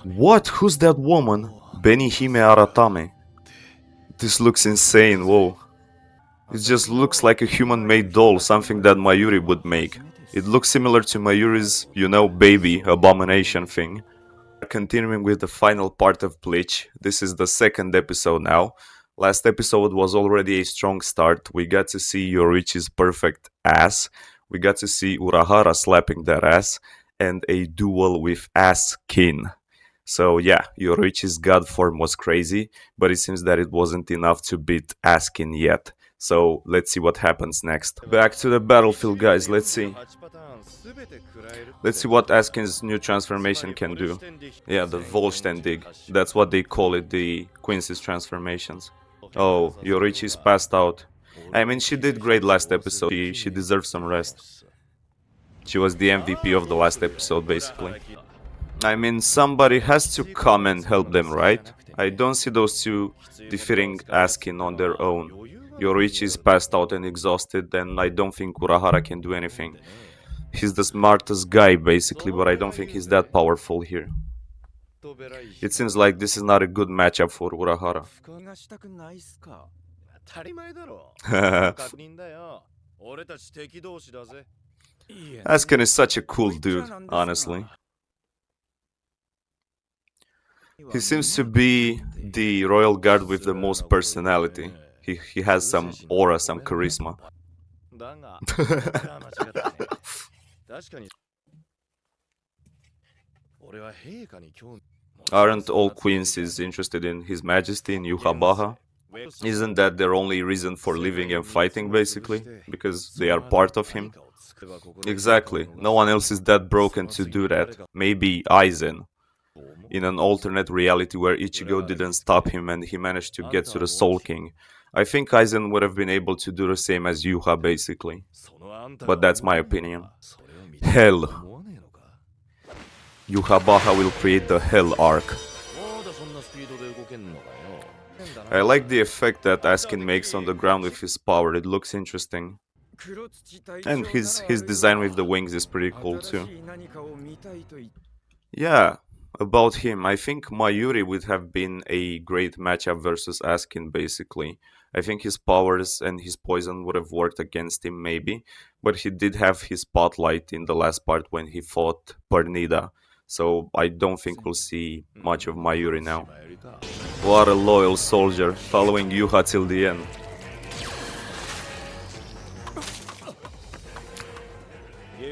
What? Who's that woman? Benihime Aratame. This looks insane, whoa. It just looks like a human-made doll, something that Mayuri would make. It looks similar to Mayuri's, you know, baby abomination thing. Continuing with the final part of Bleach, this is the second episode now. Last episode was already a strong start. We got to see Yorichi's perfect ass. We got to see Urahara slapping that ass. And a duel with Ass-kin. So yeah, Yorichi's god form was crazy, but it seems that it wasn't enough to beat Ass-kin yet. So let's see what happens next. Back to the battlefield, guys, let's see. Let's see what Ass-kin's new transformation can do. Yeah, the Volstendig. That's what they call it, the Quincy's transformations. Oh, Yorichi's passed out. I mean, she did great last episode. She deserves some rest. She was the MVP of the last episode, basically. I mean, somebody has to come and help them, right? I don't see those two defeating Ass-kin on their own. Yorichi is passed out and exhausted, and I don't think Urahara can do anything. He's the smartest guy, basically, but I don't think he's that powerful here. It seems like this is not a good matchup for Urahara. Ass-kin is such a cool dude, honestly. He seems to be the royal guard with the most personality. He has some aura, some charisma. Aren't all Quincy's interested in His Majesty in Yurahara? Isn't that their only reason for living and fighting, basically? Because they are part of him? Exactly. No one else is that broken to do that. Maybe Aizen. In an alternate reality where Ichigo didn't stop him and he managed to get to the Soul King. I think Aizen would have been able to do the same as Yuha, basically. But that's my opinion. Hell. Yurahara will create the Hell arc. I like the effect that Ass-kin makes on the ground with his power, it looks interesting. And his design with the wings is pretty cool too. Yeah, about him, I think Mayuri would have been a great matchup versus Ass-kin, basically. I think his powers and his poison would have worked against him, maybe. But he did have his spotlight in the last part when he fought Pernida. So I don't think we'll see much of Mayuri now. What a loyal soldier, following Yuha till the end.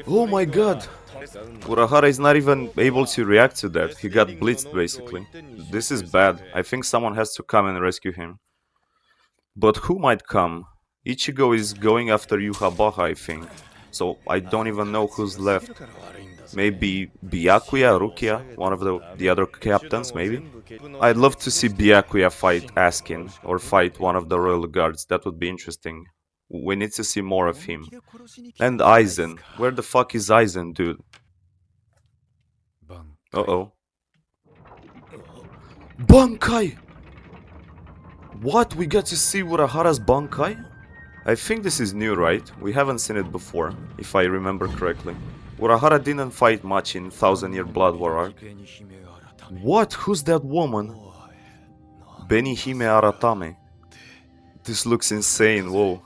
Oh my god! Urahara is not even able to react to that. He got blitzed, basically. This is bad. I think someone has to come and rescue him. But who might come? Ichigo is going after Yurahara, I think. So I don't even know who's left. Maybe Byakuya, Rukia, one of the other captains, maybe? I'd love to see Byakuya fight Ass-kin, or fight one of the royal guards. That would be interesting. We need to see more of him. And Aizen. Where the fuck is Aizen, dude? Uh-oh. Bankai! What? We got to see Urahara's Bankai? I think this is new, right? We haven't seen it before, if I remember correctly. Urahara didn't fight much in 1000-Year Blood War arc. What? Who's that woman? Benihime Aratame. This looks insane, whoa.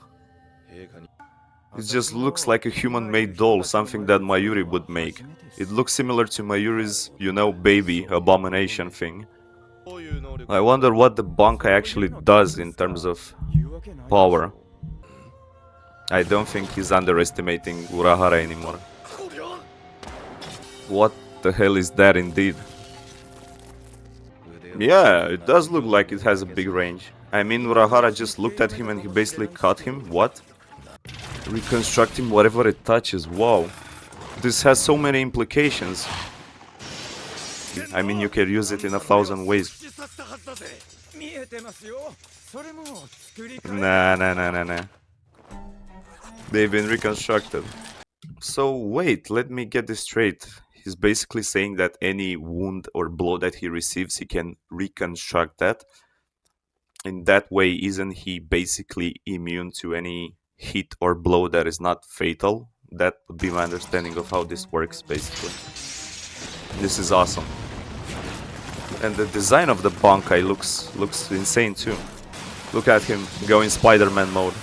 It just looks like a human-made doll, something that Mayuri would make. It looks similar to Mayuri's, you know, baby abomination thing. I wonder what the Bankai actually does in terms of power. I don't think he's underestimating Urahara anymore. What the hell is that indeed? Yeah, it does look like it has a big range. I mean, Urahara just looked at him and he basically cut him? What? Reconstructing whatever it touches, wow. This has so many implications. I mean, you can use it in 1000 ways. Nah. They've been reconstructed. So wait, let me get this straight. He's basically saying that any wound or blow that he receives, he can reconstruct that. In that way, isn't he basically immune to any hit or blow that is not fatal? That would be my understanding of how this works, basically. This is awesome. And the design of the Bankai looks insane too. Look at him going Spider-Man mode.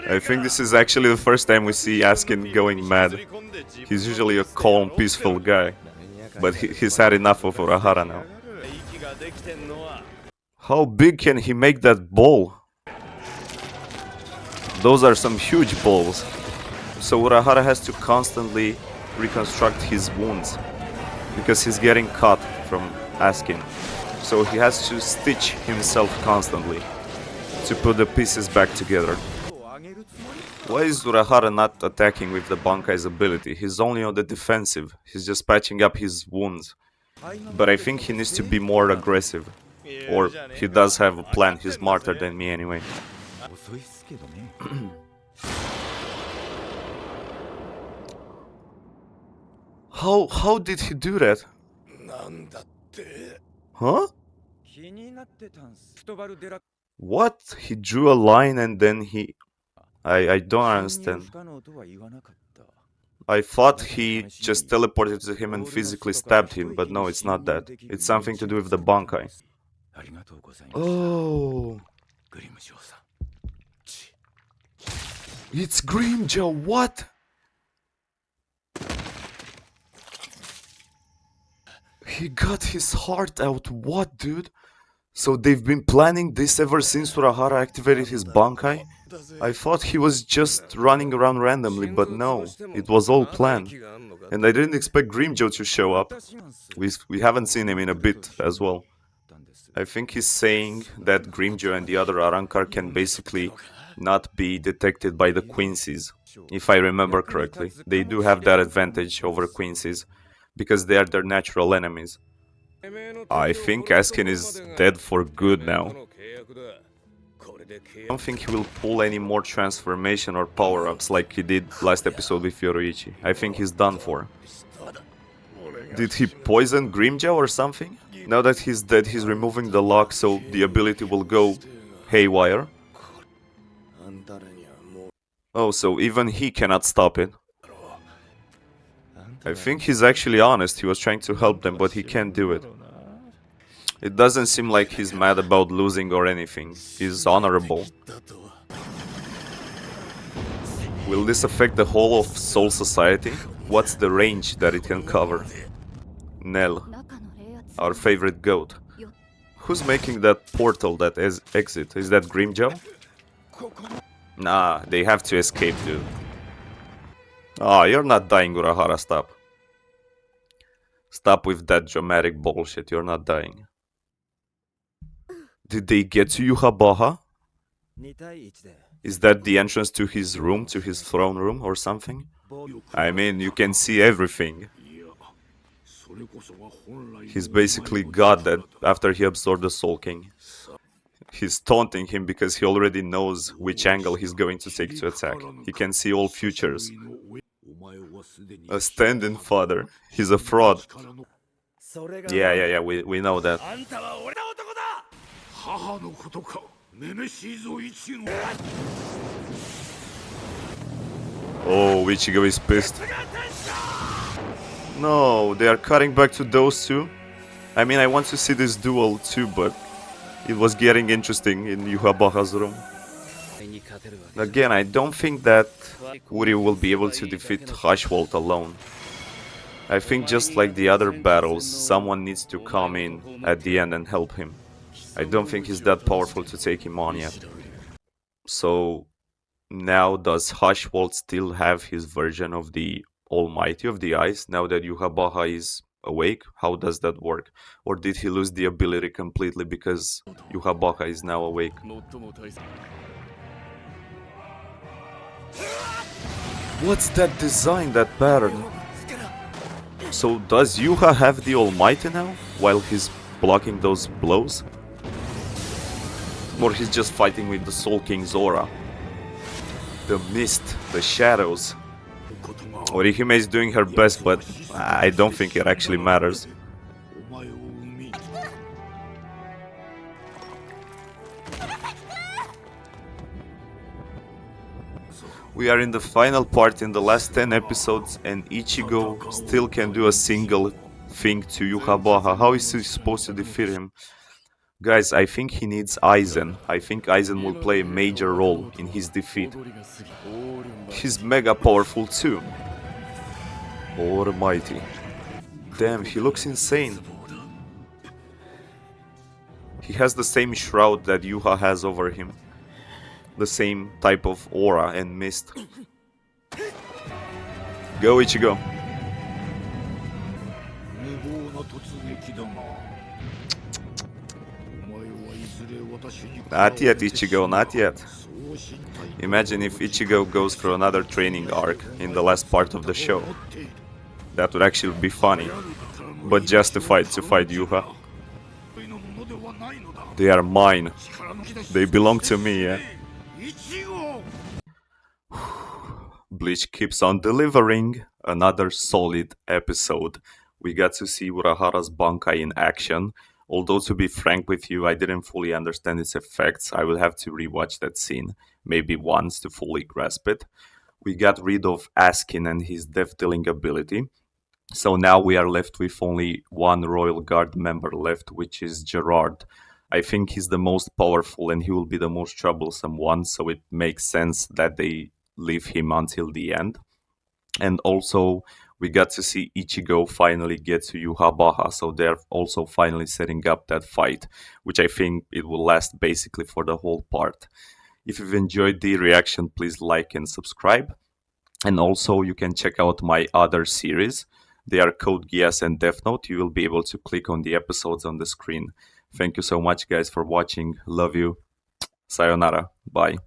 I think this is actually the first time we see Askin going mad. He's usually a calm, peaceful guy. But he's had enough of Urahara now. How big can he make that ball? Those are some huge balls. So Urahara has to constantly reconstruct his wounds because he's getting cut from Askin. So he has to stitch himself constantly to put the pieces back together. Why is Urahara not attacking with the Bankai's ability? He's only on the defensive. He's just patching up his wounds. But I think he needs to be more aggressive. Or he does have a plan. He's smarter than me anyway. How did he do that? Huh? What? He drew a line and then he... I don't understand. I thought he just teleported to him and physically stabbed him, but no, it's not that. It's something to do with the Bankai. Oh. It's GRIMMJOW, what? He got his heart out, what, dude? So they've been planning this ever since Urahara activated his Bankai? I thought he was just running around randomly, but no, it was all planned. And I didn't expect GRIMMJOW to show up. We haven't seen him in a bit as well. I think he's saying that GRIMMJOW and the other Arrancar can basically not be detected by the Quincy's. If I remember correctly, they do have that advantage over Quincy's because they are their natural enemies. I think Askin is dead for good now. I don't think he will pull any more transformation or power-ups like he did last episode with Yoruichi. I think he's done for. Did he poison GRIMMJOW or something? Now that he's dead, he's removing the lock, so the ability will go haywire. Oh, so even he cannot stop it. I think he's actually honest. He was trying to help them, but he can't do it. It doesn't seem like he's mad about losing or anything. He's honorable. Will this affect the whole of Soul Society? What's the range that it can cover? Nell, our favorite goat. Who's making that portal, that exit? Is that GRIMMJOW? Nah, they have to escape, dude. Ah, you're not dying, Urahara, stop. Stop with that dramatic bullshit, you're not dying. Did they get to Yurahara? Is that the entrance to his room, to his throne room or something? I mean, you can see everything. He's basically God that after he absorbed the Soul King. He's taunting him because he already knows which angle he's going to take to attack. He can see all futures. A stand-in father. He's a fraud. Yeah, we know that. Oh, Ichigo is pissed. No, they are cutting back to those two. I mean, I want to see this duel too, but it was getting interesting in Yurahara's room. Again, I don't think that Uri will be able to defeat Hashwalt alone. I think just like the other battles, someone needs to come in at the end and help him. I don't think he's that powerful to take him on yet. So now does Hashwalt still have his version of the Almighty of the Ice now that Yurahara is awake? How does that work? Or did he lose the ability completely because Yurahara is now awake? What's that design, that pattern? So does Yuha have the Almighty now, while he's blocking those blows? Or he's just fighting with the Soul King's aura? The mist, the shadows. Orihime is doing her best, but I don't think it actually matters. We are in the final part in the last 10 episodes, and Ichigo still can do a single thing to Yuhabaha. How is he supposed to defeat him? Guys, I think he needs Aizen. I think Aizen will play a major role in his defeat. He's mega powerful too. Almighty. Damn, he looks insane. He has the same shroud that Yuha has over him. The same type of aura and mist. Go, Ichigo. Not yet, Ichigo, not yet. Imagine if Ichigo goes through another training arc in the last part of the show. That would actually be funny, but justified to fight Yuha. They are mine. They belong to me, yeah? Bleach keeps on delivering another solid episode. We got to see Urahara's Bankai in action. Although, to be frank with you, I didn't fully understand its effects. I will have to rewatch that scene, maybe once, to fully grasp it. We got rid of Askin and his death-dealing ability. So now we are left with only one Royal Guard member left, which is Gerard. I think he's the most powerful and he will be the most troublesome one, so it makes sense that they leave him until the end. And also, we got to see Ichigo finally get to Yuhabaha, so they're also finally setting up that fight, which I think it will last basically for the whole part. If you've enjoyed the reaction, please like and subscribe. And also, you can check out my other series. They are Code Geass and Death Note. You will be able to click on the episodes on the screen. Thank you so much, guys, for watching. Love you. Sayonara. Bye.